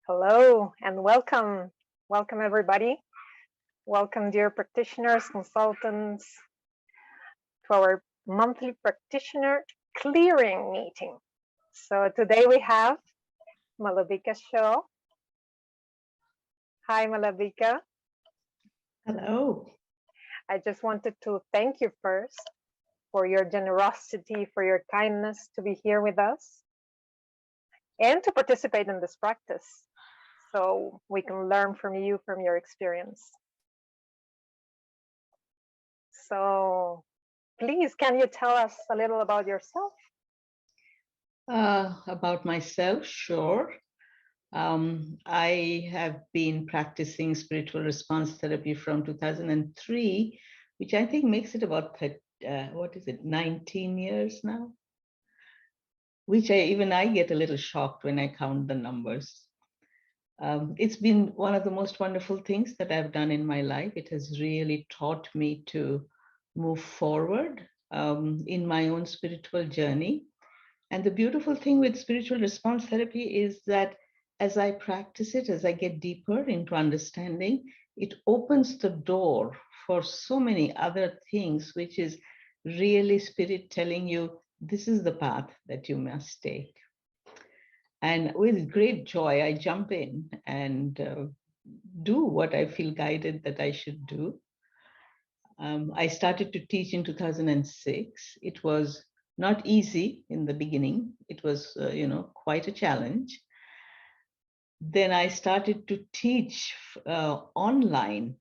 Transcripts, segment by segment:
Hello and welcome. Welcome, everybody. Welcome, dear practitioners, consultants, to our monthly practitioner clearing meeting. So today we have Malabika show. Hi, Malabika. Hello. I just wanted to thank you first for your generosity, for your kindness to be here with us and to participate in this practice so we can learn from you, from your experience. So please, can you tell us a little about yourself? About myself, sure. I have been practicing spiritual response therapy from 2003, which I think makes it about, 19 years now, which even I get a little shocked when I count the numbers. It's been one of the most wonderful things that I've done in my life. It has really taught me to move forward in my own spiritual journey. And the beautiful thing with spiritual response therapy is that as I practice it, as I get deeper into understanding, it opens the door for so many other things, which is really spirit telling you, this is the path that you must take. And with great joy, I jump in and do what I feel guided that I should do. I started to teach in 2006. It was not easy in the beginning. It was, quite a challenge. Then I started to teach online.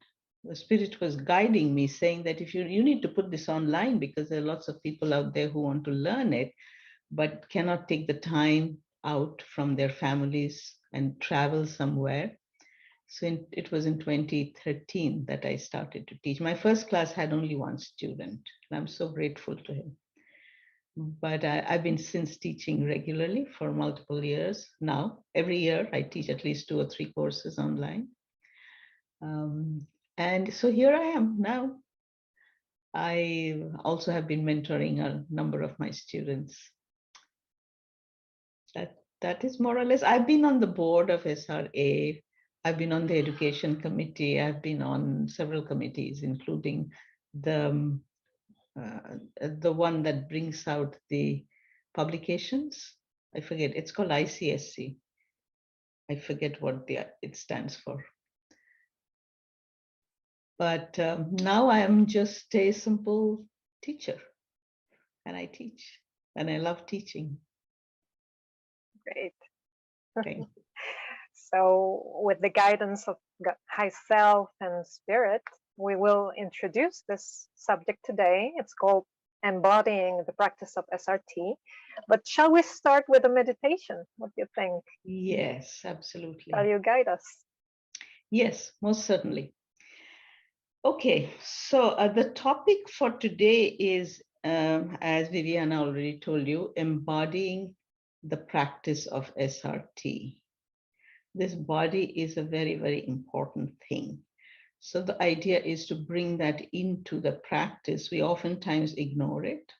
The spirit was guiding me, saying that if you need to put this online because there are lots of people out there who want to learn it, but cannot take the time out from their families and travel somewhere. So it was in 2013 that I started to teach. My first class had only one student, and I'm so grateful to him. But I've been since teaching regularly for multiple years now. Every year I teach at least 2 or 3 courses online. And so here I am now. I also have been mentoring a number of my students. That is more or less. I've been on the board of SRA. I've been on the education committee. I've been on several committees, including the one that brings out the publications. I forget. It's called ICSC. I forget what it stands for. But now I am just a simple teacher, and I teach, and I love teaching. Great. Okay. So, with the guidance of high self and spirit, we will introduce this subject today. It's called embodying the practice of SRT. But shall we start with a meditation? What do you think? Yes, Shall absolutely. you guide us? Yes, most certainly. Okay, so the topic for today is, as Viviana already told you, embodying the practice of SRT. This body is a very, very important thing. So the idea is to bring that into the practice. We oftentimes ignore it.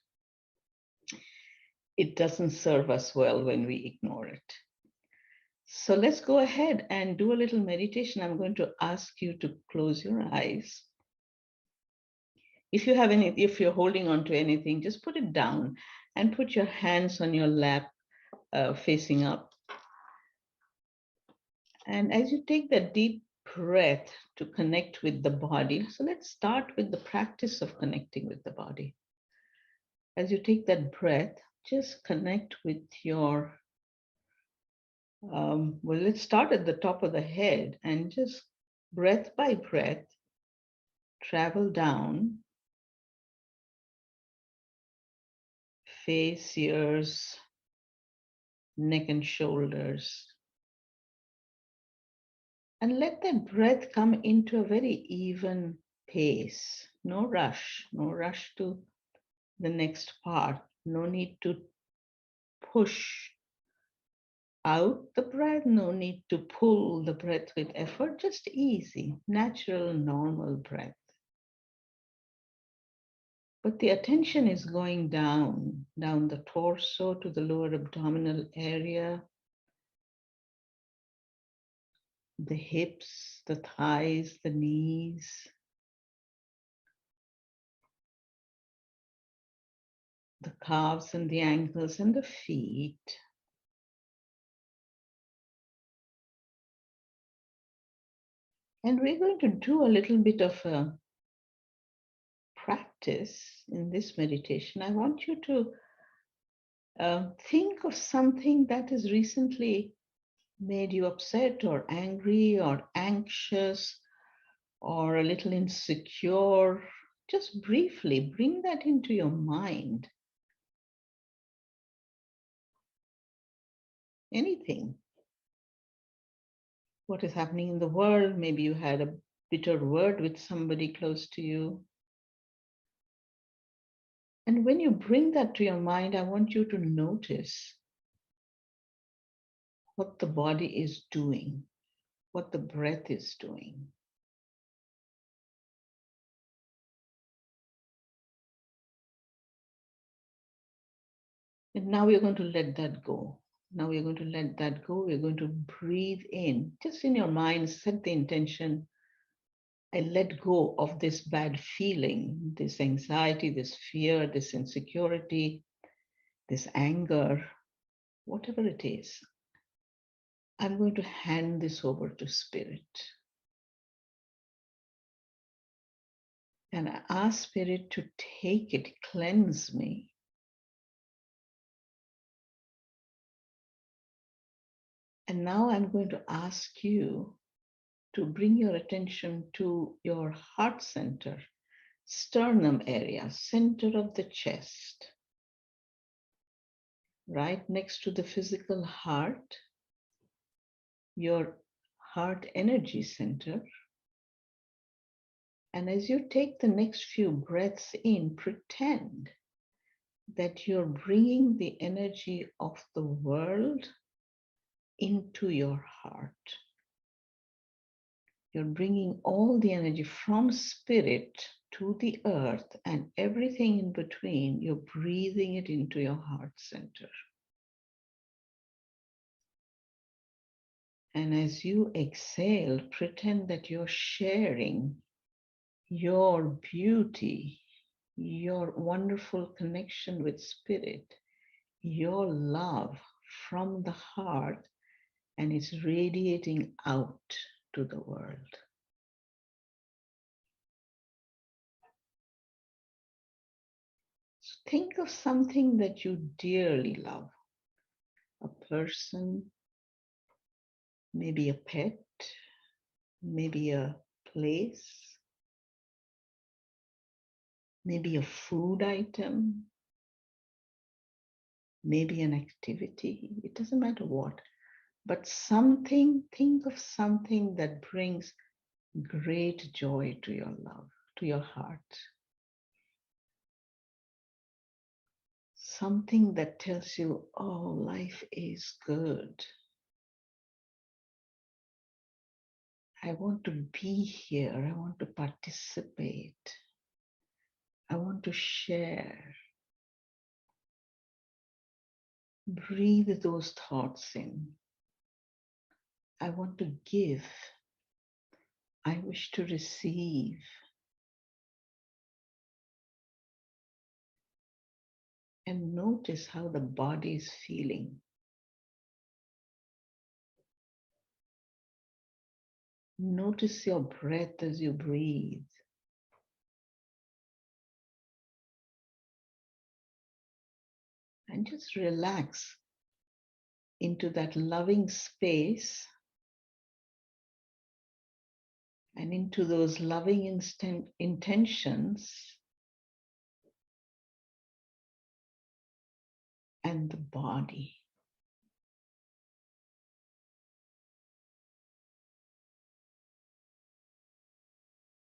It doesn't serve us well when we ignore it. So let's go ahead and do a little meditation. I'm going to ask you to close your eyes. If you're holding on to anything, just put it down and put your hands on your lap facing up. And as you take that deep breath to connect with the body, so let's start with the practice of connecting with the body. As you take that breath, just connect with your, let's start at the top of the head and just breath by breath, travel down, face, ears, neck and shoulders. And let that breath come into a very even pace. No rush to the next part. No need to push out the breath, no need to pull the breath with effort, just easy, natural, normal breath. But the attention is going down the torso to the lower abdominal area. the hips, the thighs, the knees, the calves and the ankles and the feet. And we're going to do a little bit of a practice in this meditation. I want you to think of something that has recently made you upset or angry or anxious or a little insecure. Just briefly bring that into your mind. Anything. What is happening in the world? Maybe you had a bitter word with somebody close to you. And when you bring that to your mind, I want you to notice what the body is doing, what the breath is doing. And now we're going to let that go. Now we're going to let that go. We're going to breathe in. Just in your mind, set the intention. I let go of this bad feeling, this anxiety, this fear, this insecurity, this anger, whatever it is. I'm going to hand this over to Spirit. And I ask Spirit to take it, cleanse me. And now I'm going to ask you to bring your attention to your heart center, sternum area, center of the chest, right next to the physical heart, your heart energy center. And as you take the next few breaths in, pretend that you're bringing the energy of the world into your heart. You're bringing all the energy from spirit to the earth and everything in between. You're breathing it into your heart center. And as you exhale, pretend that you're sharing your beauty, your wonderful connection with spirit, your love from the heart, and it's radiating out to the world. So think of something that you dearly love, a person, maybe a pet, maybe a place, maybe a food item, maybe an activity. It doesn't matter what, but something, think of something that brings great joy to your love, to your heart. Something that tells you, oh, life is good. I want to be here. I want to participate. I want to share. Breathe those thoughts in. I want to give. I wish to receive. And notice how the body is feeling. Notice your breath as you breathe. And just relax into that loving space and into those loving intentions and the body.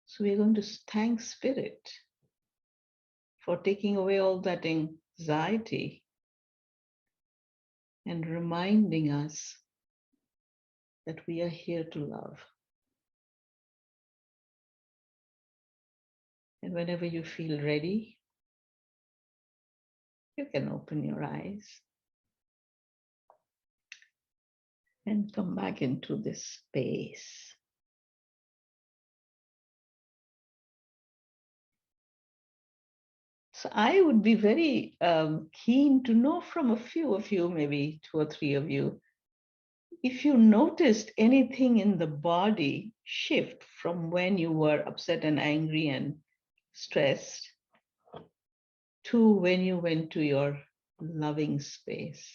So we're going to thank Spirit for taking away all that anxiety and reminding us that we are here to love. And whenever you feel ready, you can open your eyes. And come back into this space. So I would be very keen to know from a few of you, maybe 2 or 3 of you, if you noticed anything in the body shift from when you were upset and angry and stressed to when you went to your loving space.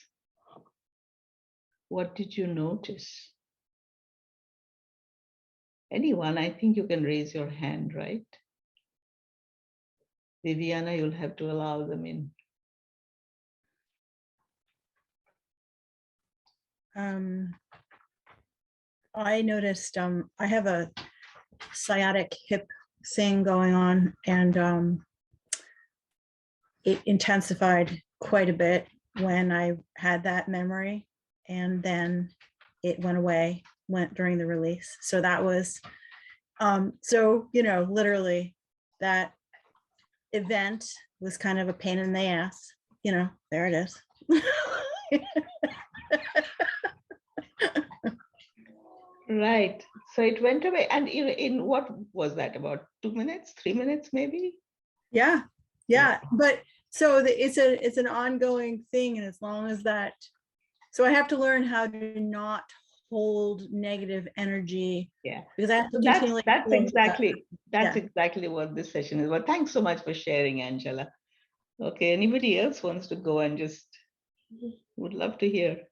What did you notice? Anyone? I think you can raise your hand, right? Viviana, you'll have to allow them in. I noticed I have a sciatic hip thing going on, and it intensified quite a bit when I had that memory, and then it went away, went during the release. So that was, so, you know, literally that event was kind of a pain in the ass, you know, there it is. Right. So it went away. And in what was that, about 2 minutes, 3 minutes, maybe? Yeah. But so it's an ongoing thing. And as long as that, so I have to learn how to not hold negative energy. Yeah. Because I have to That's continually. exactly what this session is. Well, thanks so much for sharing, Angela. Okay. Anybody else wants to go and just would love to hear.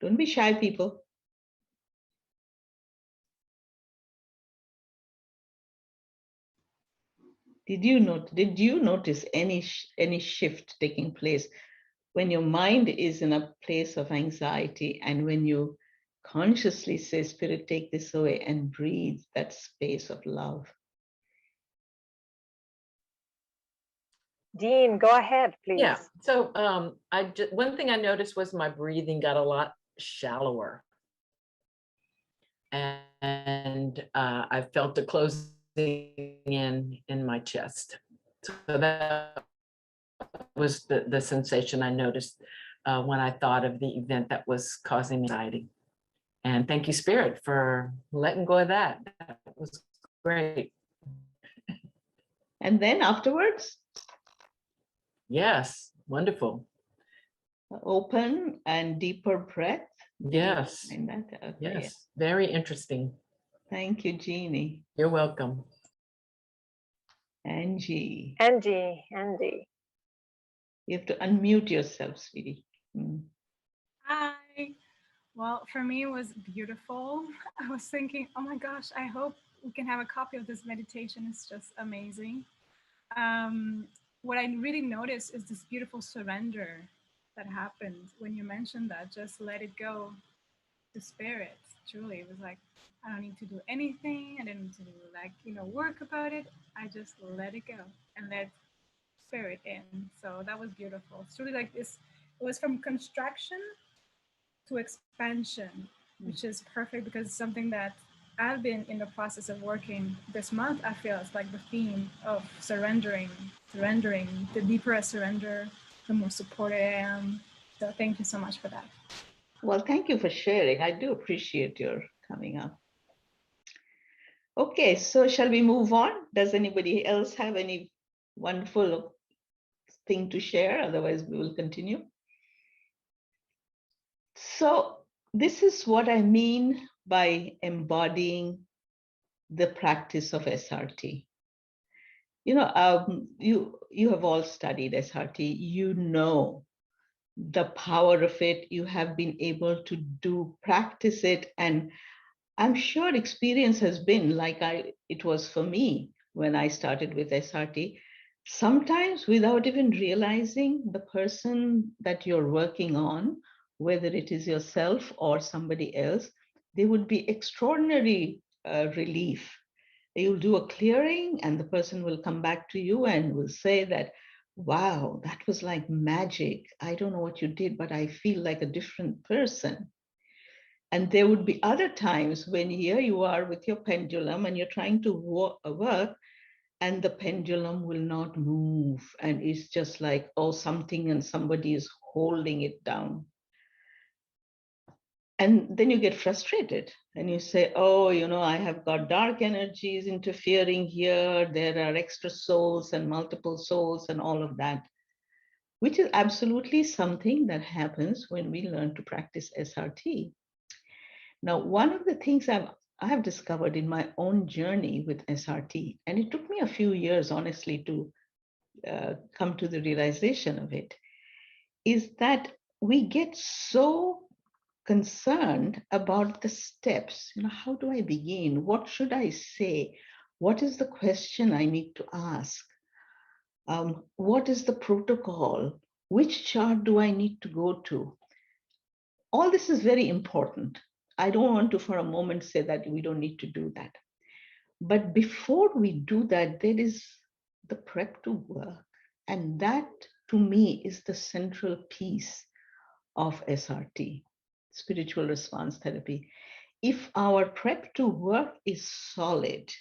Don't be shy, people. Did you notice any shift taking place when your mind is in a place of anxiety and when you consciously say, Spirit, take this away, and breathe that space of love? Dean, go ahead, please. Yeah. So one thing I noticed was my breathing got a lot shallower, and I felt the closing in my chest. So that was the sensation I noticed when I thought of the event that was causing anxiety. And thank you, Spirit, for letting go of that. That was great. And then afterwards? Yes, wonderful. Open and deeper breath. Yes. Okay, yes, yeah. Very interesting. Thank you, Jeannie. You're welcome. Angie. Angie. You have to unmute yourself, sweetie. Hi. Well, for me, it was beautiful. I was thinking, oh my gosh, I hope we can have a copy of this meditation. It's just amazing. What I really noticed is this beautiful surrender that happened when you mentioned that. Just let it go to spirit. Truly, it was like, I don't need to do anything. I didn't need to do work about it. I just let it go and let spirit in. So that was beautiful. It's really like this. It was from construction to expansion, which is perfect because it's something that I've been in the process of working this month. I feel it's like the theme of surrendering. The deeper I surrender, the more supported I am. So thank you so much for that. Well, thank you for sharing. I do appreciate your coming up. Okay, so shall we move on? Does anybody else have any wonderful thing to share? Otherwise, we will continue. So this is what I mean by embodying the practice of SRT. You know, you have all studied SRT. You know the power of it. You have been able to practice it, and I'm sure experience has been like it was for me when I started with SRT. Sometimes without even realizing, the person that you're working on, whether it is yourself or somebody else, they would be extraordinary relief. You'll do a clearing and the person will come back to you and will say that, wow, that was like magic. I don't know what you did, but I feel like a different person. And there would be other times when here you are with your pendulum and you're trying to work and the pendulum will not move. And it's just like, oh, something and somebody is holding it down. And then you get frustrated and you say, oh, I have got dark energies interfering here. There are extra souls and multiple souls and all of that, which is absolutely something that happens when we learn to practice SRT. Now, one of the things I have discovered in my own journey with SRT, and it took me a few years, honestly, to come to the realization of it, is that we get so concerned about the steps. How do I begin? What should I say? What is the question I need to ask? What is the protocol? Which chart do I need to go to? All this is very important. I don't want to for a moment say that we don't need to do that. But before we do that, there is the prep to work. And that, to me, is the central piece of SRT, spiritual response therapy. If our prep to work is solid,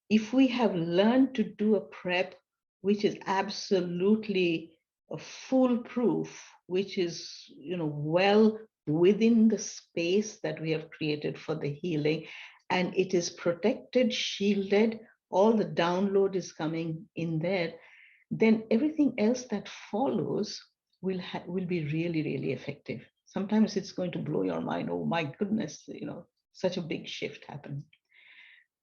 if we have learned to do a prep which is absolutely foolproof, which is well within the space that we have created for the healing, and it is protected, shielded, all the download is coming in there, then everything else that follows will be really, really effective. Sometimes it's going to blow your mind. Oh my goodness, such a big shift happened.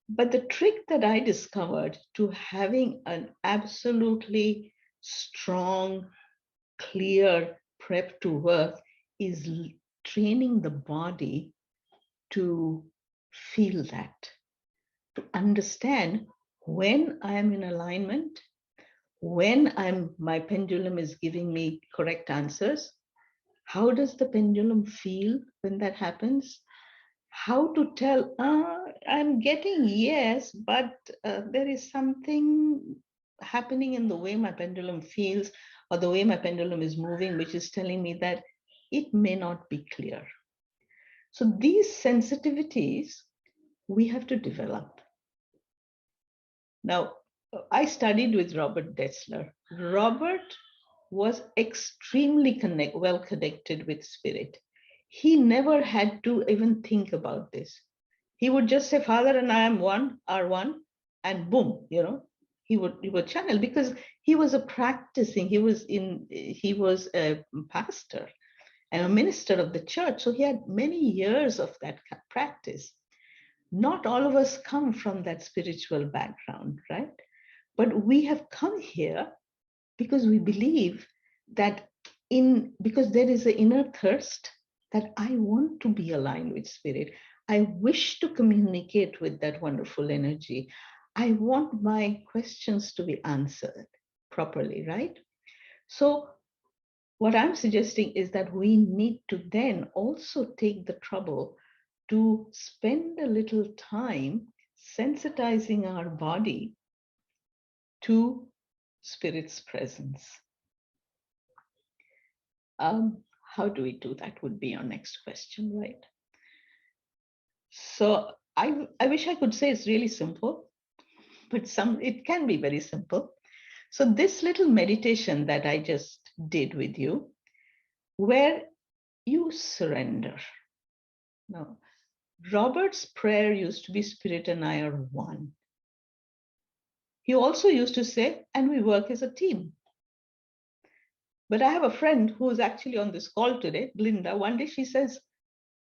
But the trick that I discovered to having an absolutely strong, clear prep to work is training the body to feel that, to understand when I am in alignment, when my pendulum is giving me correct answers. How does the pendulum feel when that happens? How to tell, I'm getting yes, but there is something happening in the way my pendulum feels or the way my pendulum is moving, which is telling me that it may not be clear. So these sensitivities we have to develop. Now, I studied with Robert Detzler. Robert was extremely well connected with spirit. He never had to even think about this. He would just say, Father and I am one, are one, and boom, he would channel, because he was he was a pastor and a minister of the church. So he had many years of that practice. Not all of us come from that spiritual background, right? But we have come here because we believe that because there is an inner thirst that I want to be aligned with spirit. I wish to communicate with that wonderful energy. I want my questions to be answered properly, right? So what I'm suggesting is that we need to then also take the trouble to spend a little time sensitizing our body to spirit's presence. How do we do that would be our next question, right? So I wish I could say it's really simple, but it can be very simple. So this little meditation that I just did with you, where you surrender. Now, Robert's prayer used to be, Spirit and I are one. He also used to say, and we work as a team. But I have a friend who is actually on this call today, Linda. One day she says,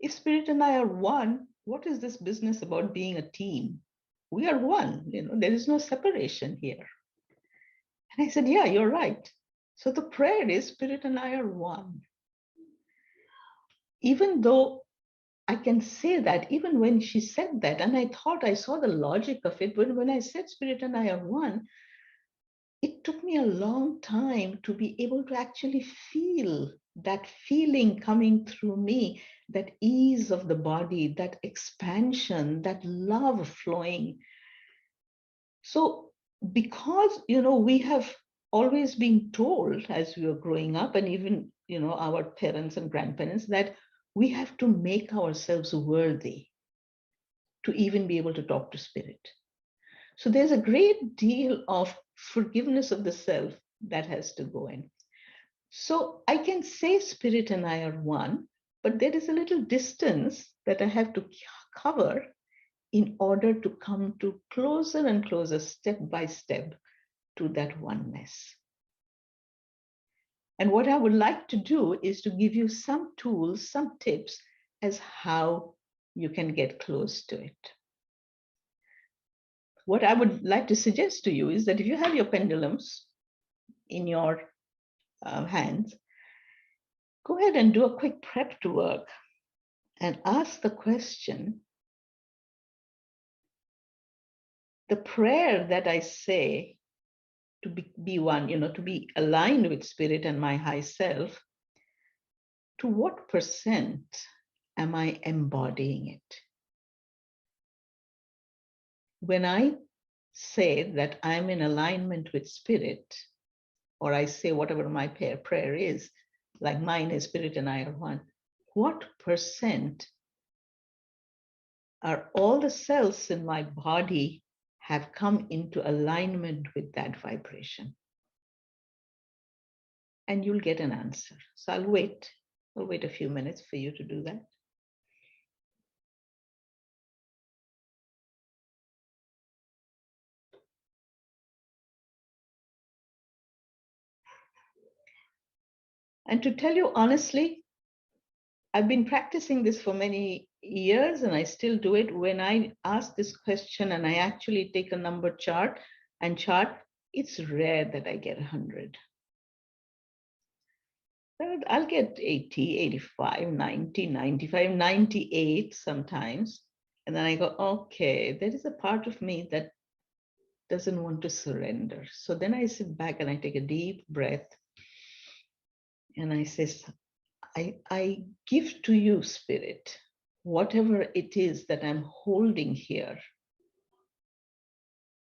if Spirit and I are one, what is this business about being a team? We are one, there is no separation here. And I said, yeah, you're right. So the prayer is, Spirit and I are one. Even though I can say that, even when she said that, and I thought I saw the logic of it, but when I said Spirit and I are one, it took me a long time to be able to actually feel that feeling coming through me, that ease of the body, that expansion, that love flowing. So because, we have always been told as we were growing up, and even, our parents and grandparents, that we have to make ourselves worthy to even be able to talk to spirit. So there's a great deal of forgiveness of the self that has to go in. So I can say spirit and I are one, but there is a little distance that I have to cover in order to come to closer and closer, step by step, to that oneness. And what I would like to do is to give you some tools, some tips as how you can get close to it. What I would like to suggest to you is that if you have your pendulums in your hands, go ahead and do a quick prep to work and ask the question, the prayer that I say to be one, to be aligned with spirit and my high self, to what percent am I embodying it? When I say that I'm in alignment with spirit, or I say whatever my prayer is, like mine is spirit and I are one, what percent are all the cells in my body have come into alignment with that vibration? And you'll get an answer. So I'll wait a few minutes for you to do that. And to tell you honestly, I've been practicing this for many years and I still do it. When I ask this question and I actually take a number chart and chart, it's rare that I get 100. I'll get 80, 85, 90, 95, 98 sometimes. And then I go, okay, there is a part of me that doesn't want to surrender. So then I sit back and I take a deep breath and I say, I give to you, spirit, whatever it is that I'm holding here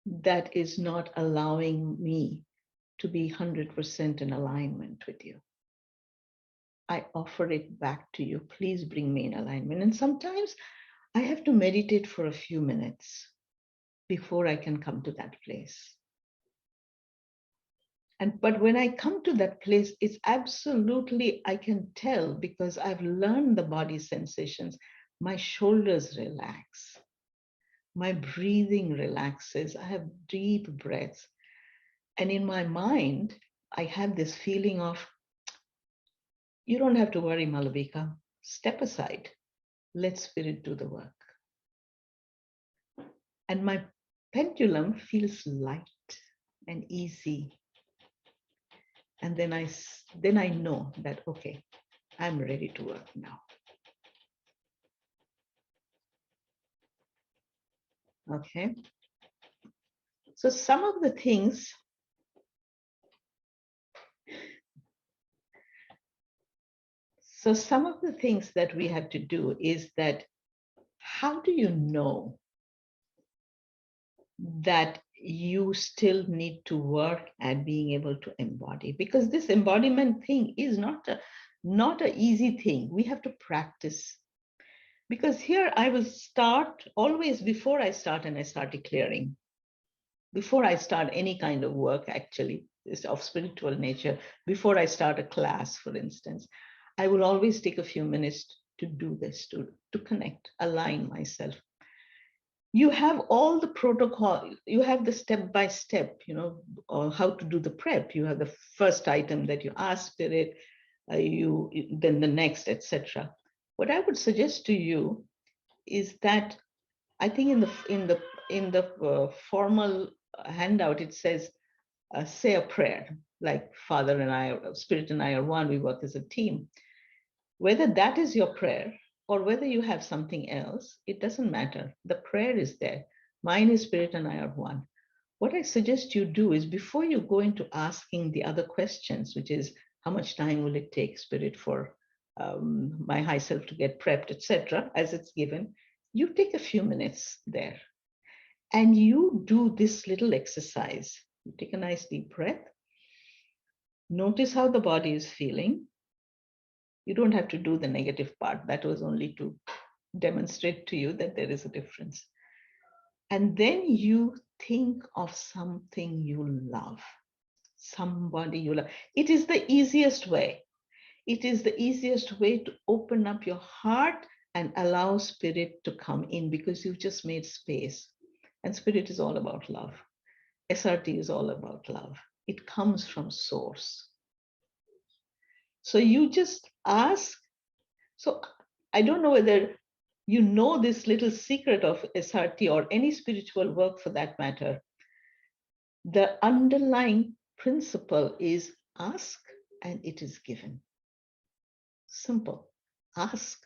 that is not allowing me to be 100% in alignment with you. I offer it back to you. Please bring me in alignment. And sometimes I have to meditate for a few minutes before I can come to that place. But when I come to that place, it's absolutely, I can tell because I've learned the body sensations. My shoulders relax. My breathing relaxes. I have deep breaths. And in my mind, I have this feeling of, you don't have to worry, Malabika. Step aside. Let spirit do the work. And my pendulum feels light and easy. And then I know that, okay, I'm ready to work now. Okay. So some of the things that we have to do is that, how do you know that you still need to work at being able to embody? Because this embodiment thing is not an easy thing. We have to practice. Because here I will start always before I start and I start declaring. Before I start any kind of work, actually, is of spiritual nature, before I start a class, for instance, I will always take a few minutes to do this, to connect, align myself. You have all the protocol, you have the step-by-step, or how to do the prep. You have the first item that you ask spirit, then the next, etc. What I would suggest to you is that, I think in the formal handout, it says, say a prayer, like Father and I, Spirit and I are one, we work as a team. Whether that is your prayer or whether you have something else, it doesn't matter. The prayer is there. Mine is Spirit and I are one. What I suggest you do is, before you go into asking the other questions, which is, how much time will it take, Spirit, for my high self to get prepped, etc., as it's given, you take a few minutes there and you do this little exercise. You take a nice deep breath. Notice how the body is feeling. You don't have to do the negative part. That was only to demonstrate to you that there is a difference. And then you think of something you love. somebody you love. It is the easiest way. It is the easiest way to open up your heart and allow spirit to come in, because you've just made space. And spirit is all about love. SRT is all about love. It comes from source. So you just ask. So I don't know whether you know this little secret of SRT or any spiritual work for that matter. The underlying principle is ask and it is given. Simple. Ask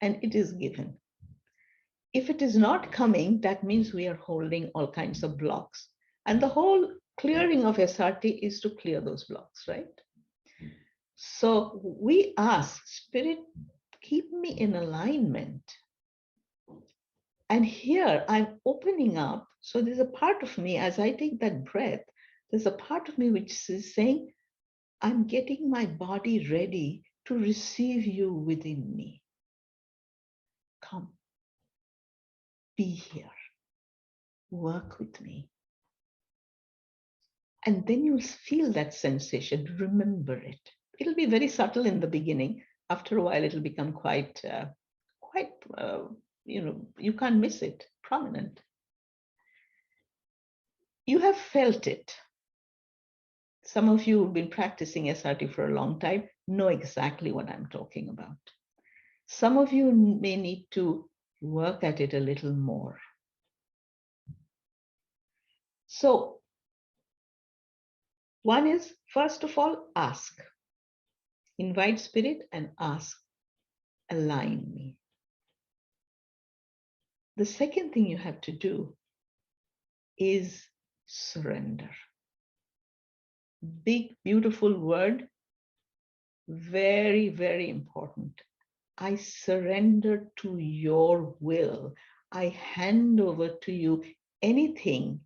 and it is given. If it is not coming, that means we are holding all kinds of blocks. And the whole clearing of SRT is to clear those blocks, right? So we ask, Spirit, keep me in alignment. And here I'm opening up. So there's a part of me, as I take that breath, there's a part of me which is saying, I'm getting my body ready to receive you within me. Come, be here, work with me. And then you'll feel that sensation, remember it. It'll be very subtle in the beginning. After a while, it'll become quite, you can't miss it, prominent. You have felt it. Some of you who've been practicing SRT for a long time know exactly what I'm talking about. Some of you may need to work at it a little more. So one is, first of all, ask. Invite spirit and ask, align me. The second thing you have to do is surrender. Big, beautiful word, very, very important. I surrender to your will. I hand over to you anything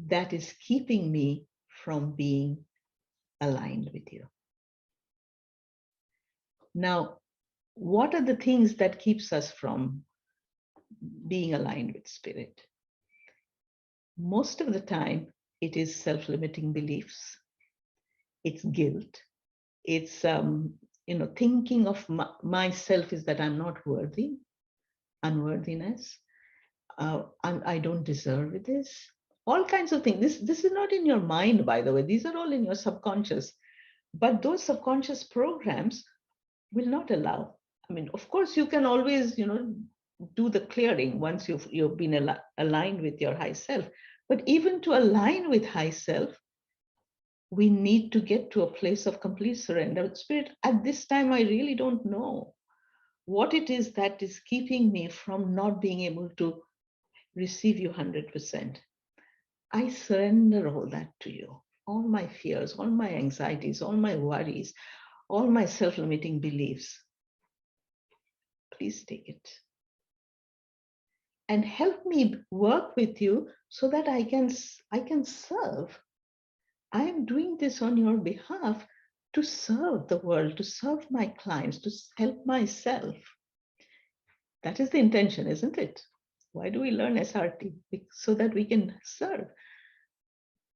that is keeping me from being aligned with you. Now, what are the things that keeps us from being aligned with spirit? Most of the time, it is self-limiting beliefs. It's guilt. It's thinking of myself is that I'm not worthy, unworthiness. I don't deserve this. All kinds of things. This is not in your mind, by the way. These are all in your subconscious. But those subconscious programs will not allow. I mean, of course, you can always, do the clearing once you've been aligned with your high self. But even to align with high self, we need to get to a place of complete surrender. Spirit, at this time, I really don't know what it is that is keeping me from not being able to receive you 100%. I surrender all that to you, all my fears, all my anxieties, all my worries, all my self-limiting beliefs. Please take it. And help me work with you so that I can serve. I am doing this on your behalf to serve the world, to serve my clients, to help myself. That is the intention, isn't it? Why do we learn SRT? So that we can serve.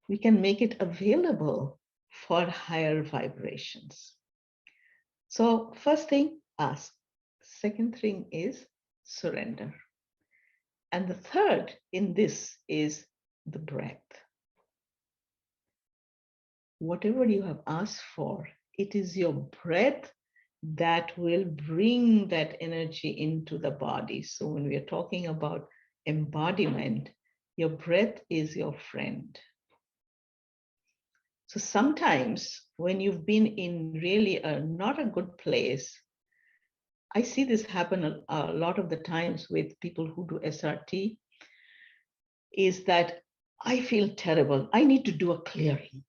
We can make it available for higher vibrations. So first thing, ask. Second thing is surrender. And the third in this is the breath. Whatever you have asked for, it is your breath that will bring that energy into the body. So when we are talking about embodiment, your breath is your friend. So sometimes when you've been in really not a good place, I see this happen a lot of the times with people who do SRT, is that I feel terrible. I need to do a clearing.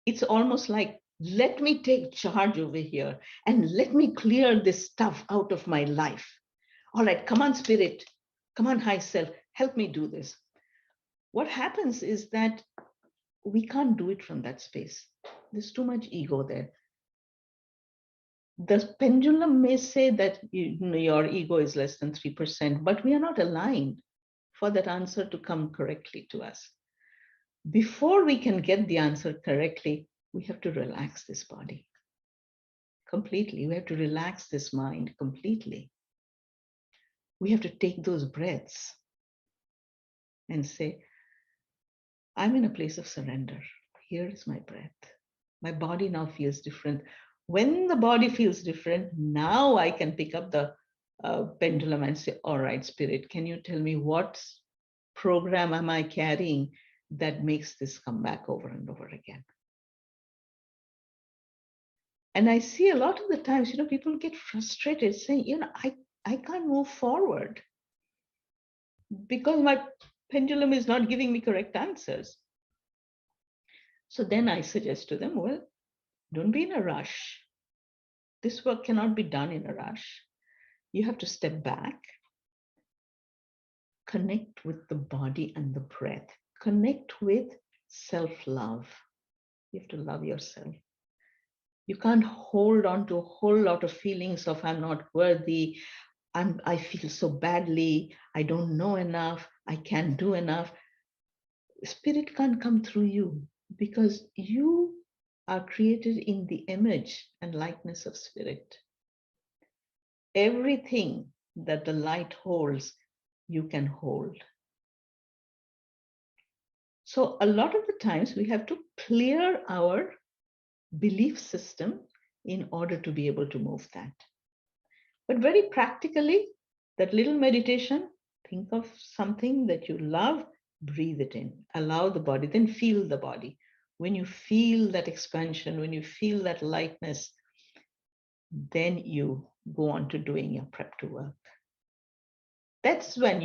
It's almost like, let me take charge over here and let me clear this stuff out of my life. All right, come on, spirit. Come on, high self. Help me do this. What happens is that we can't do it from that space. There's too much ego there. The pendulum may say that your ego is less than 3%, but we are not aligned for that answer to come correctly to us. before we can get the answer correctly, we have to relax this body completely. We have to relax this mind completely. We have to take those breaths and say, I'm in a place of surrender. Here is my breath. My body now feels different. When the body feels different, now I can pick up the pendulum and say, all right, Spirit, can you tell me what program am I carrying that makes this come back over and over again? And I see a lot of the times, people get frustrated saying, I can't move forward because my pendulum is not giving me correct answers. So then I suggest to them, well, don't be in a rush. This work cannot be done in a rush. You have to step back, connect with the body and the breath, connect with self-love. You have to love yourself. You can't hold on to a whole lot of feelings of I'm not worthy, I feel so badly, I don't know enough, I can't do enough. Spirit can't come through you because you are created in the image and likeness of Spirit. Everything that the light holds, you can hold. So a lot of the times we have to clear our belief system in order to be able to move that. But very practically, that little meditation, think of something that you love, breathe it in, allow the body, then feel the body. When you feel that expansion, when you feel that lightness, then you go on to doing your prep to work. That's when,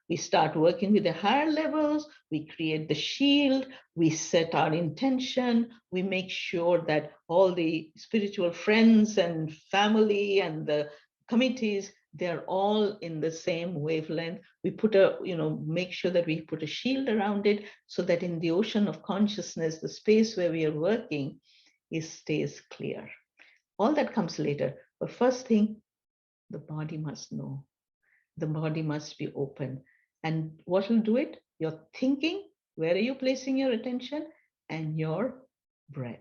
we start working with the higher levels, we create the shield, we set our intention, we make sure that all the spiritual friends and family and the committees, they're all in the same wavelength. We make sure that we put a shield around it so that in the ocean of consciousness, the space where we are working, stays clear. All that comes later. But first thing, the body must know. The body must be open. And what will do it? Your thinking, where are you placing your attention? And your breath.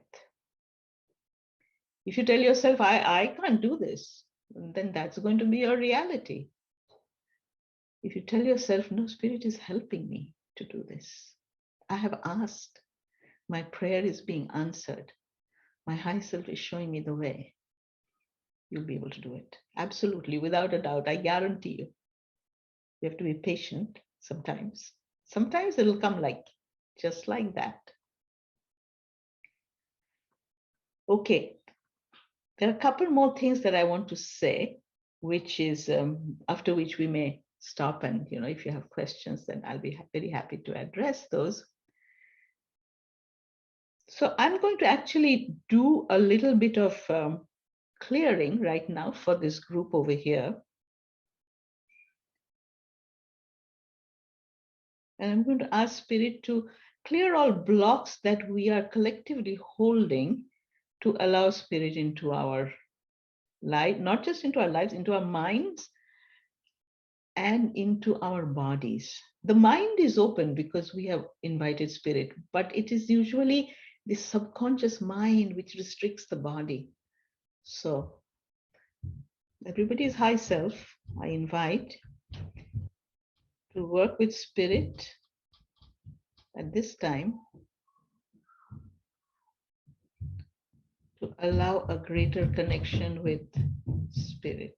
If you tell yourself, I can't do this, then that's going to be your reality. If you tell yourself, no, Spirit is helping me to do this. I have asked. My prayer is being answered. My high self is showing me the way. You'll be able to do it. Absolutely, without a doubt, I guarantee you. You have to be patient sometimes. Sometimes it'll come just like that. Okay, there are a couple more things that I want to say, which is after which we may stop and, if you have questions, then I'll be very happy to address those. So I'm going to actually do a little bit of clearing right now for this group over here. And I'm going to ask Spirit to clear all blocks that we are collectively holding to allow Spirit into our life, not just into our lives, into our minds and into our bodies. The mind is open because we have invited Spirit, but it is usually the subconscious mind which restricts the body. So everybody's high self, I invite to work with Spirit at this time to allow a greater connection with Spirit.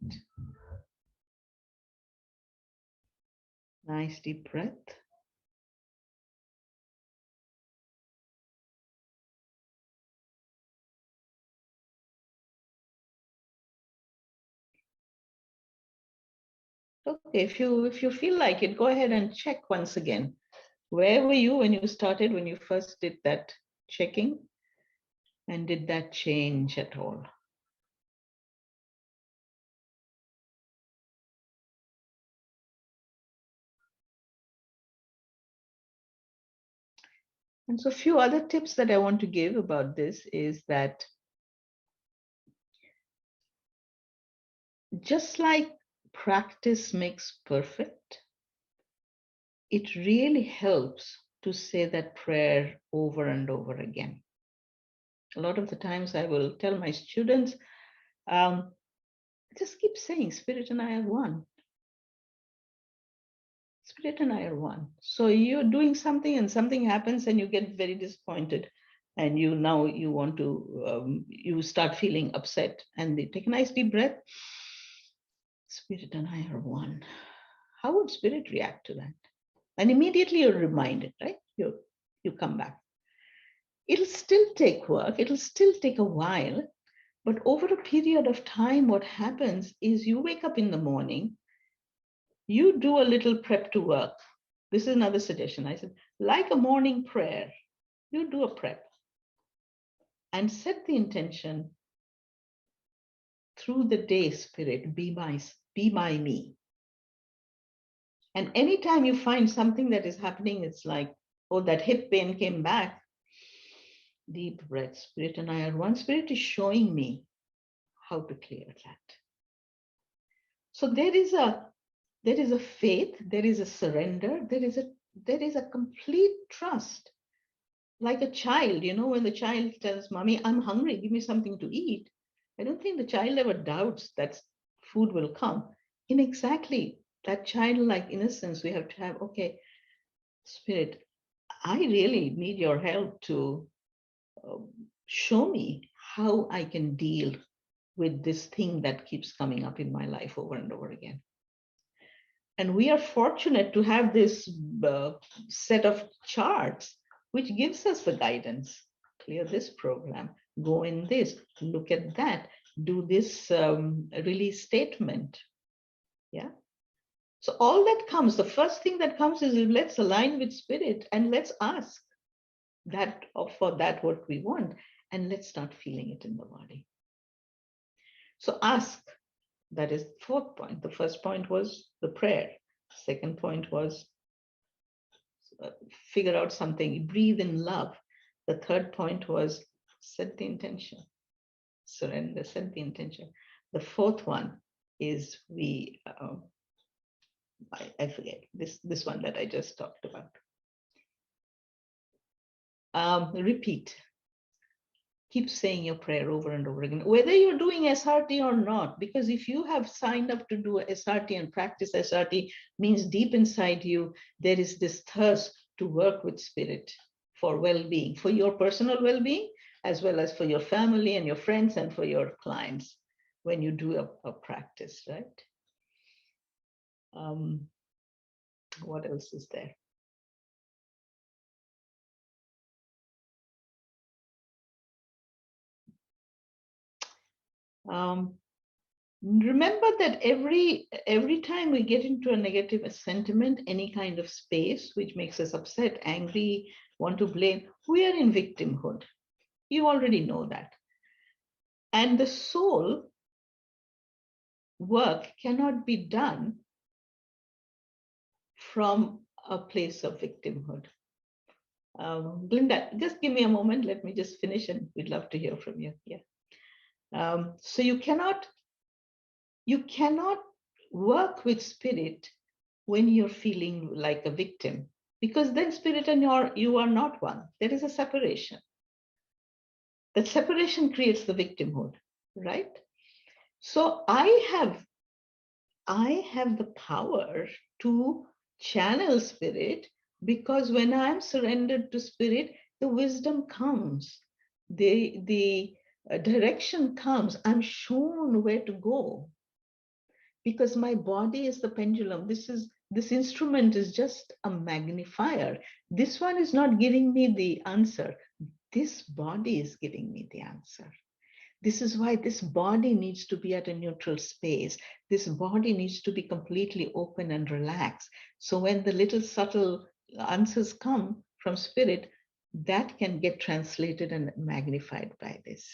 Nice deep breath. Okay, if you feel like it, go ahead and check once again. Where were you when you started, when you first did that checking? And did that change at all? And so a few other tips that I want to give about this is that just like practice makes perfect, it really helps to say that prayer over and over again. A lot of the times I will tell my students, just keep saying, Spirit and I are one. Spirit and I are one. So you're doing something and something happens and you get very disappointed. And you want to, you start feeling upset, and they take a nice deep breath. Spirit and I are one. How would Spirit react to that? And immediately you're reminded, right? You come back. It'll still take work. It'll still take a while. But over a period of time, what happens is you wake up in the morning, you do a little prep to work. This is another suggestion. I said, like a morning prayer, you do a prep and set the intention through the day, Spirit, be by me. And anytime you find something that is happening, it's like, oh, that hip pain came back. Deep breath, Spirit and I are one. Spirit is showing me how to clear that. So there is a faith, there is a surrender, there is a complete trust. Like a child, when the child tells mommy, I'm hungry, give me something to eat. I don't think the child ever doubts that food will come. In exactly that childlike innocence, we have to have, okay, Spirit, I really need your help to show me how I can deal with this thing that keeps coming up in my life over and over again. And we are fortunate to have this set of charts which gives us the guidance. Clear this program, go in this, look at that, do this release statement. Yeah. So all that comes, the first thing that comes is let's align with Spirit and let's ask that for that what we want, and let's start feeling it in the body. So ask, that is the fourth point. The first point was the prayer. Second point was figure out something, breathe in love. The third point was set the intention, surrender, set the intention. The fourth one is I forget this one that I just talked about. Repeat. Keep saying your prayer over and over again, whether you're doing SRT or not, because if you have signed up to do SRT and practice SRT, means deep inside you, there is this thirst to work with Spirit for well-being, for your personal well-being, as well as for your family and your friends and for your clients when you do a practice, right? What else is there? Remember that every time we get into a negative sentiment, any kind of space which makes us upset, angry, want to blame, we are in victimhood. You already know that. And the soul work cannot be done from a place of victimhood. Glinda, just give me a moment. Let me just finish and we'd love to hear from you. Yeah. So you cannot work with Spirit when you're feeling like a victim, because then Spirit and you are not one. There is a separation. That separation creates the victimhood, right? So I have the power to channel Spirit, because when I'm surrendered to Spirit, the wisdom comes, the direction comes. I'm shown where to go, because my body is the pendulum. This instrument is just a magnifier. This one is not giving me the answer. This body is giving me the answer. This is why this body needs to be at a neutral space. This body needs to be completely open and relaxed. So when the little subtle answers come from Spirit, that can get translated and magnified by this.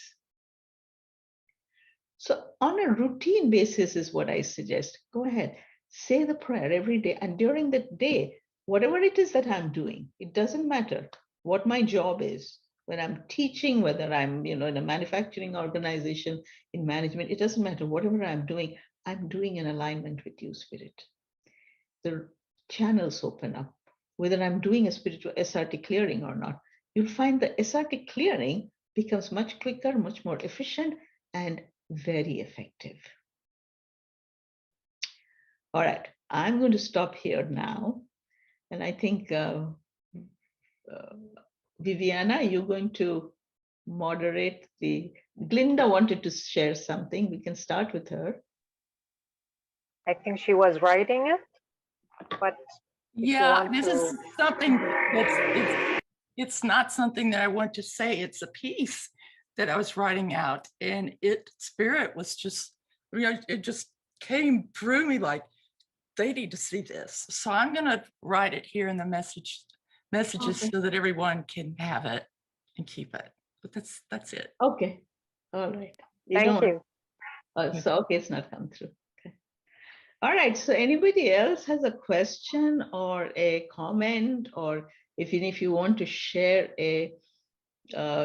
So on a routine basis is what I suggest. Go ahead, say the prayer every day. And during the day, whatever it is that I'm doing, it doesn't matter what my job is. When I'm teaching, whether I'm in a manufacturing organization, in management, it doesn't matter. Whatever I'm doing in alignment with you, Spirit. The channels open up. whether I'm doing a spiritual SRT clearing or not, you'll find the SRT clearing becomes much quicker, much more efficient, and very effective. All right, I'm going to stop here now. And I think, Viviana, you're going to moderate the, Glinda wanted to share something. We can start with her. I think she was writing it, but if you Yeah, want this to, is something it's not something that I want to say. It's a piece that I was writing out, and spirit was just, it just came through me like they need to see this. So I'm gonna write it here in the messages Okay. so that everyone can have it and keep it. But that's it. Okay. All right. thank you. So, okay, it's not come through. Okay. All right. So anybody else has a question or a comment, or if you want to share a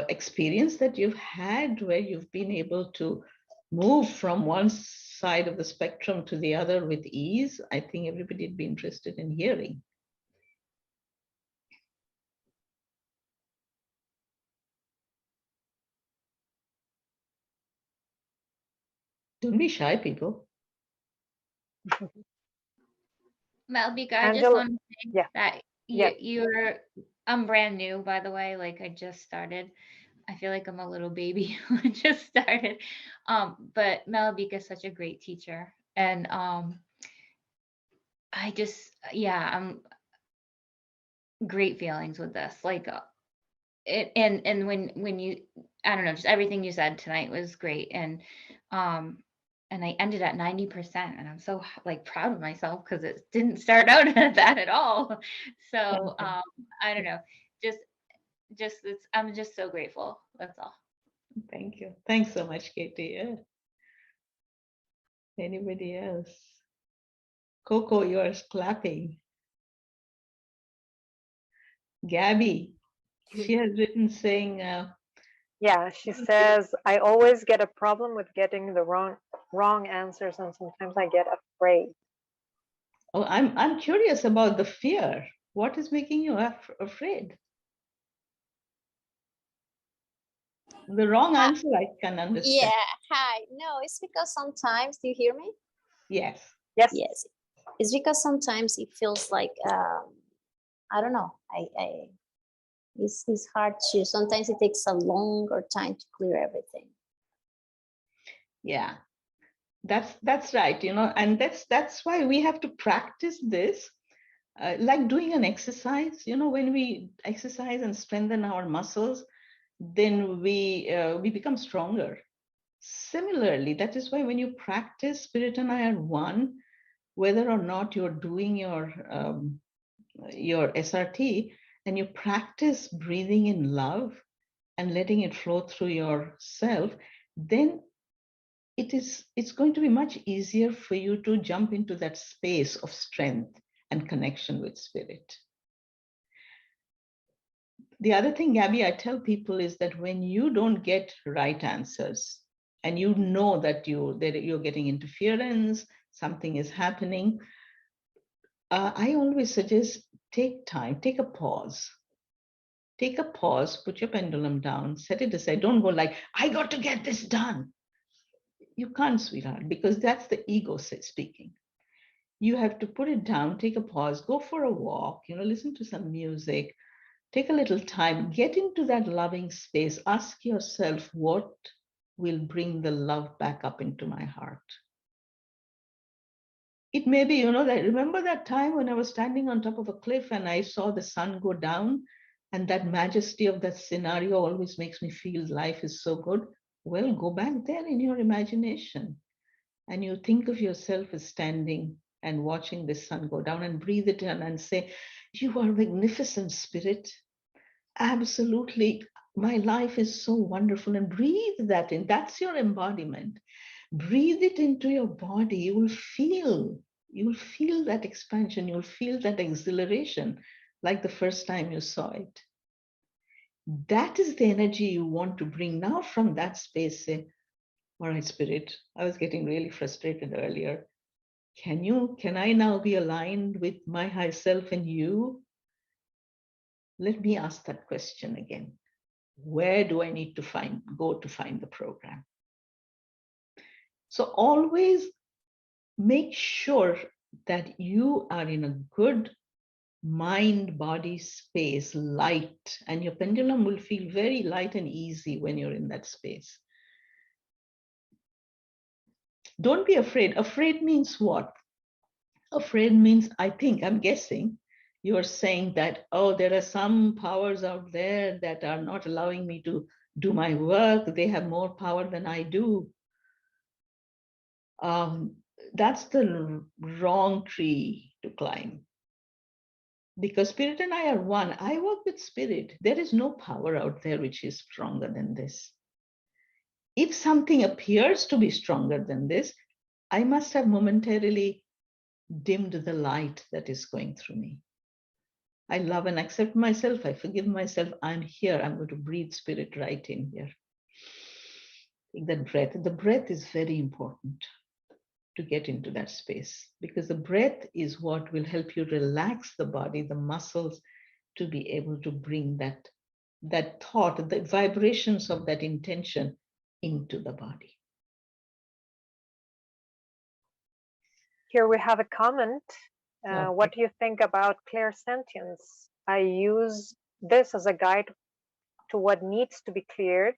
experience that you've had where you've been able to move from one side of the spectrum to the other with ease, I think everybody would be interested in hearing. Don't be shy, people. Malabika, I just Angela, want to say yeah, that yeah. you're I'm brand new, by the way. Like I just started. I feel like I'm a little baby who just started. But Malabika is such a great teacher. And I just, yeah, I'm great feelings with this. Like and when you, I don't know, just everything you said tonight was great. And I ended at 90%, and I'm so like proud of myself because it didn't start out at that at all. So I don't know, just it's, I'm just so grateful. That's all. Thank you. Thanks so much, Katie. Yeah. Anybody else? Coco, you are clapping. Gabby, she has written saying, Yeah, she says, I always get a problem with getting the wrong answers, and sometimes I get afraid. oh, I'm curious about the fear. What is making you afraid? The wrong answer I can understand. Yeah, hi. No, it's because sometimes, do you hear me? Yes. Yes. Yes. It's because sometimes it feels like, I don't know, it's hard to, sometimes it takes a longer time to clear everything. Yeah, that's right, and that's why we have to practice this, like doing an exercise. When we exercise and strengthen our muscles, then we become stronger. Similarly, that is why when you practice, Spirit and I are one, whether or not you're doing your SRT, and you practice breathing in love and letting it flow through yourself, then it's going to be much easier for you to jump into that space of strength and connection with spirit. The other thing, Gabby, I tell people is that when you don't get right answers and you know that you're getting interference, something is happening, I always suggest take time, take a pause. Take a pause, put your pendulum down, set it aside. Don't go like, I got to get this done. You can't, sweetheart, because that's the ego speaking. You have to put it down, take a pause, go for a walk, listen to some music, take a little time, get into that loving space. Ask yourself, what will bring the love back up into my heart? It may be, that remember that time when I was standing on top of a cliff and I saw the sun go down, and that majesty of that scenario always makes me feel life is so good. Well, go back there in your imagination and you think of yourself as standing and watching the sun go down, and breathe it in and say, you are magnificent, spirit. Absolutely. My life is so wonderful. And breathe that in. That's your embodiment. Breathe it into your body. You will feel that expansion. You'll feel that exhilaration like the first time you saw it. That is the energy you want to bring. Now from that space, say, all right, spirit, I was getting really frustrated earlier. Can I now be aligned with my high self and you? let me ask that question again. Where do I need to go to find the program? So always make sure that you are in a good mind-body space, light, and your pendulum will feel very light and easy when you're in that space. Don't be afraid. Afraid means what? Afraid means, I'm guessing, you are saying that, oh, there are some powers out there that are not allowing me to do my work. They have more power than I do. That's the wrong tree to climb. Because spirit and I are one. I work with spirit. There is no power out there which is stronger than this. If something appears to be stronger than this, I must have momentarily dimmed the light that is going through me. I love and accept myself. I forgive myself. I'm here. I'm going to breathe spirit right in here. Take that breath. The breath is very important to get into that space, because the breath is what will help you relax the body, the muscles, to be able to bring that thought, the vibrations of that intention into the body. Here we have a comment. Okay. What do you think about clairsentience? I use this as a guide to what needs to be cleared.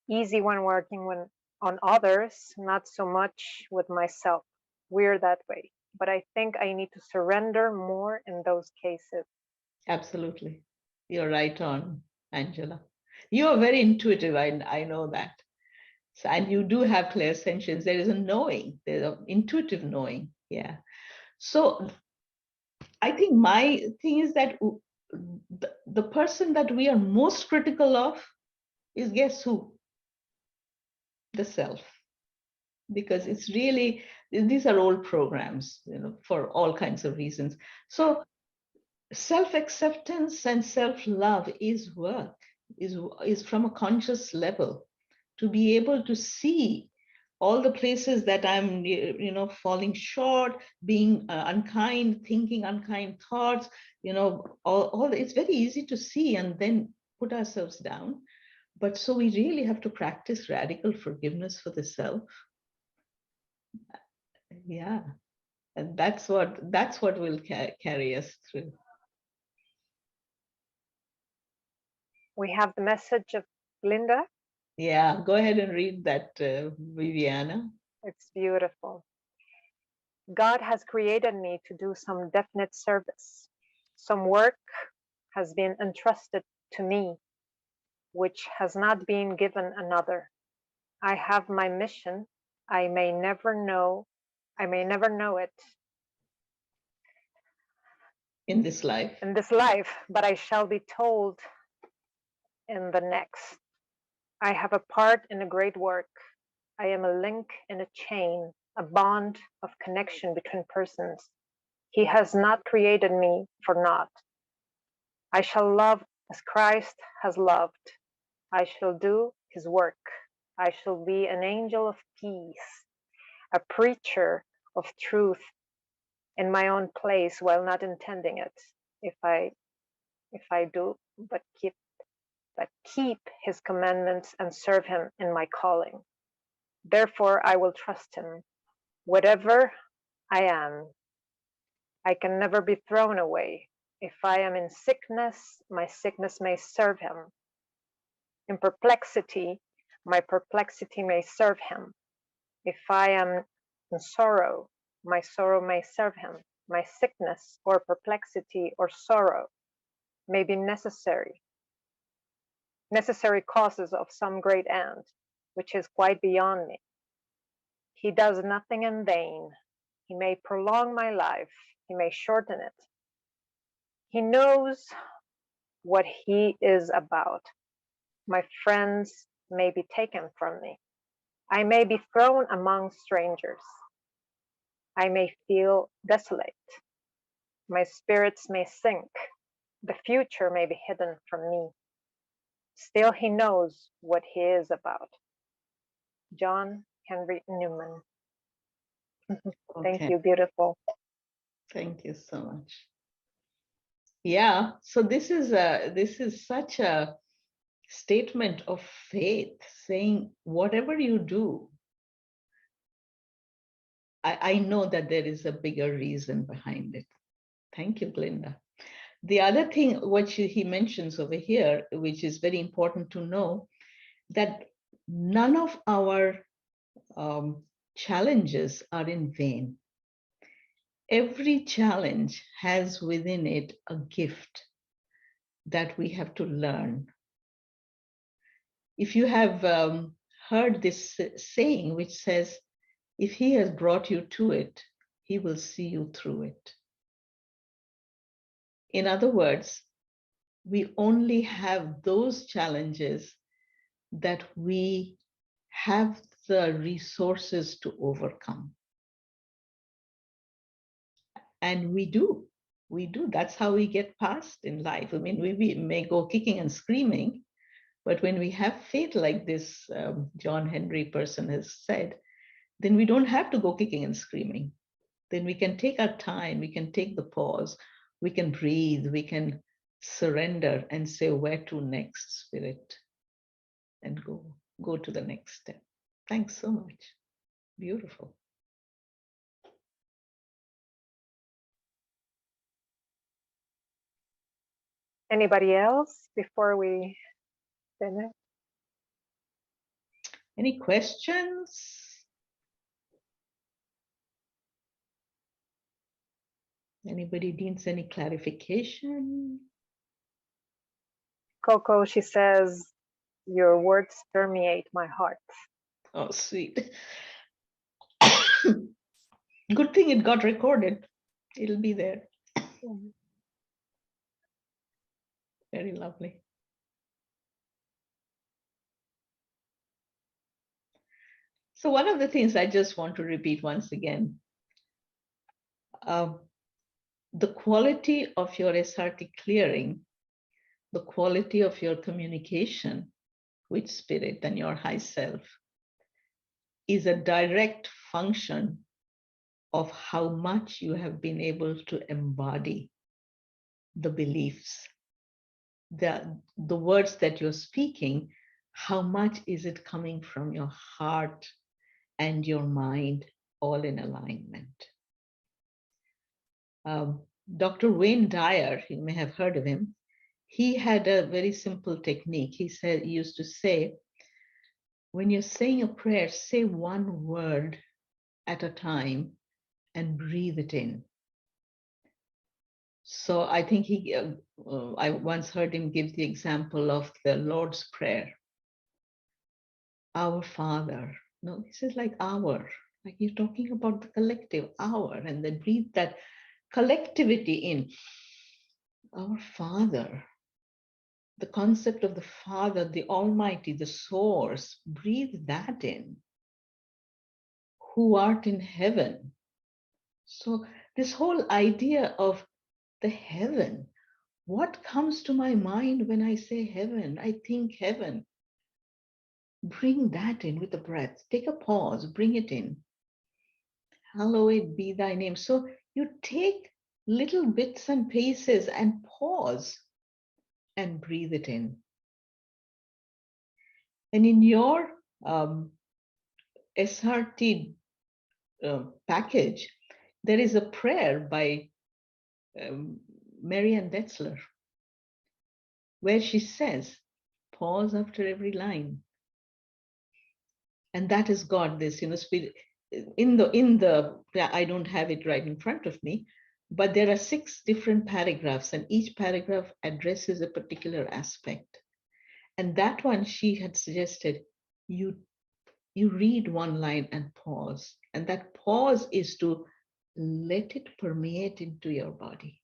Easy when working on others, not so much with myself. We're that way. But I think I need to surrender more in those cases. Absolutely. You're right on, Angela. You are very intuitive. I know that. So, and you do have clairsentience. There is a knowing, there's an intuitive knowing. Yeah. So I think my thing is that the person that we are most critical of is, guess who? The self. Because it's really, these are old programs, for all kinds of reasons. So self-acceptance and self-love is work, is from a conscious level, to be able to see all the places that I'm, falling short, being unkind, thinking unkind thoughts, all it's very easy to see and then put ourselves down. But so we really have to practice radical forgiveness for the self. Yeah, and that's what will carry us through. We have the message of Linda. Yeah, go ahead and read that, Viviana. It's beautiful. God has created me to do some definite service. Some work has been entrusted to me, which has not been given another. I have my mission. I may never know it In this life. in this life, but I shall be told in the next. I have a part in a great work. I am a link in a chain, a bond of connection between persons. He has not created me for naught. I shall love as Christ has loved. I shall do his work. I shall be an angel of peace, a preacher of truth in my own place while not intending it. If I do but keep his commandments and serve him in my calling. Therefore I will trust him. Whatever I am, I can never be thrown away. If I am in sickness, my sickness may serve him. In perplexity, my perplexity may serve him. If I am in sorrow, my sorrow may serve him. My sickness or perplexity or sorrow may be necessary causes of some great end, which is quite beyond me. He does nothing in vain. He may prolong my life. He may shorten it. He knows what he is about. My friends may be taken from me. I may be thrown among strangers. I may feel desolate. My spirits may sink. The future may be hidden from me. Still, he knows what he is about. John Henry Newman. Thank Okay. you, beautiful. Thank you so much. Yeah, so this is such a statement of faith, saying whatever you do, I know that there is a bigger reason behind it. Thank you, Glinda. The other thing what he mentions over here, which is very important to know, that none of our challenges are in vain. Every challenge has within it a gift that we have to learn. If you have heard this saying, which says, if he has brought you to it, he will see you through it. In other words, we only have those challenges that we have the resources to overcome. And we do. That's how we get past in life. I mean, we may go kicking and screaming, but when we have faith like this John Henry person has said, then we don't have to go kicking and screaming. Then we can take our time, we can take the pause, we can breathe, we can surrender and say, where to next, Spirit? And go to the next step. Thanks so much. Beautiful. Anybody else before we finish? Any questions? Anybody needs any clarification? Coco, she says, your words permeate my heart. Oh, sweet. Good thing it got recorded. It'll be there. Very lovely. So one of the things I just want to repeat once again, the quality of your SRT clearing, the quality of your communication with spirit and your high self is a direct function of how much you have been able to embody the beliefs, the words that you're speaking. How much is it coming from your heart and your mind, all in alignment? Dr. Wayne Dyer, you may have heard of him. He had a very simple technique. He used to say, when you're saying a prayer, say one word at a time and breathe it in. So I think I once heard him give the example of the Lord's Prayer. Our Father. No, this is like our, like you're talking about the collective, our, and then breathe that collectivity in. Our Father. The concept of the Father, the Almighty, the Source, breathe that in. Who art in heaven. So this whole idea of the heaven, what comes to my mind when I say heaven? I think heaven. Bring that in with the breath. Take a pause, bring it in. Hallowed be thy name. So you take little bits and pieces and pause and breathe it in. And in your SRT package, there is a prayer by Marianne Detzler, where she says, pause after every line. And that has got this, spirit. In the, I don't have it right in front of me, but there are 6 different paragraphs, and each paragraph addresses a particular aspect. And that one, she had suggested, you read one line and pause. And that pause is to let it permeate into your body.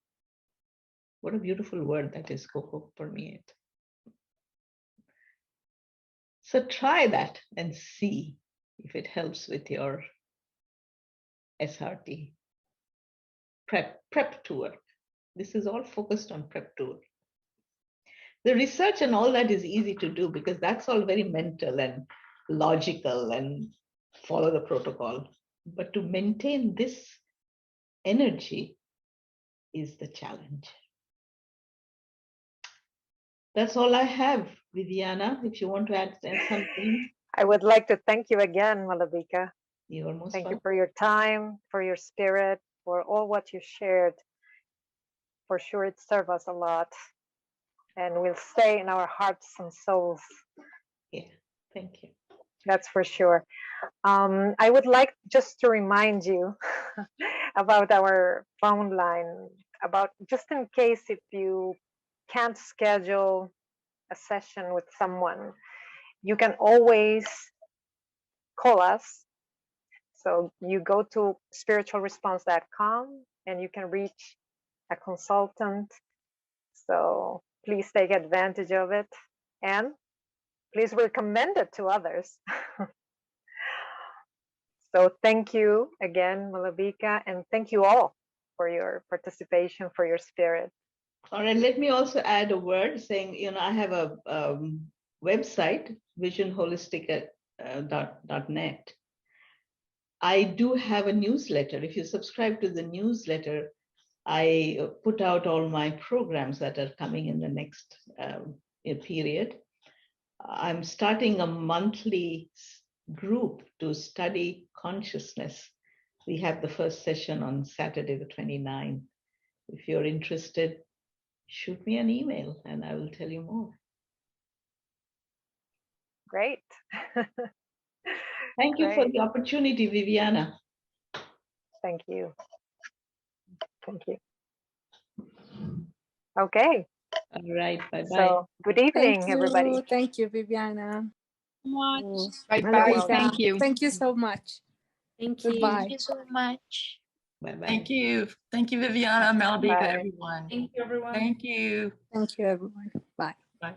What a beautiful word that is, Coco, permeate. So try that and see if it helps with your SRT prep tour. This is all focused on prep tour. The research and all that is easy to do because that's all very mental and logical and follow the protocol. But to maintain this energy is the challenge. That's all I have, Viviana. If you want to add something, I would like to thank you again, Malabika. you're most Thank you welcome. for your time, for your spirit, for all what you shared. For sure, it served us a lot and will stay in our hearts and souls. Yeah, thank you. That's for sure. I would like just to remind you about our phone line, about just in case if you can't schedule a session with someone, you can always call us. So you go to spiritualresponse.com and you can reach a consultant. So please take advantage of it and please recommend it to others. So thank you again, Malabika, and thank you all for your participation, for your spirit. All right, let me also add a word saying, I have a website, visionholistic.net. I do have a newsletter. If you subscribe to the newsletter, I put out all my programs that are coming in the next period. I'm starting a monthly group to study consciousness. We have the first session on Saturday, the 29th. If you're interested, shoot me an email and I will tell you more. Great. Thank you for Great. the opportunity, Viviana. Thank you. Thank you. Okay. All right, bye-bye. So good evening, everybody. Thank you, Viviana. Much. Bye-bye. Thank you. Thank you so much. Thank you. Goodbye. Thank you so much. Bye-bye. Thank you. Thank you, Viviana, Malabika, Bye. everyone. Thank you, everyone. Thank you. Thank you, everyone. Bye. Bye.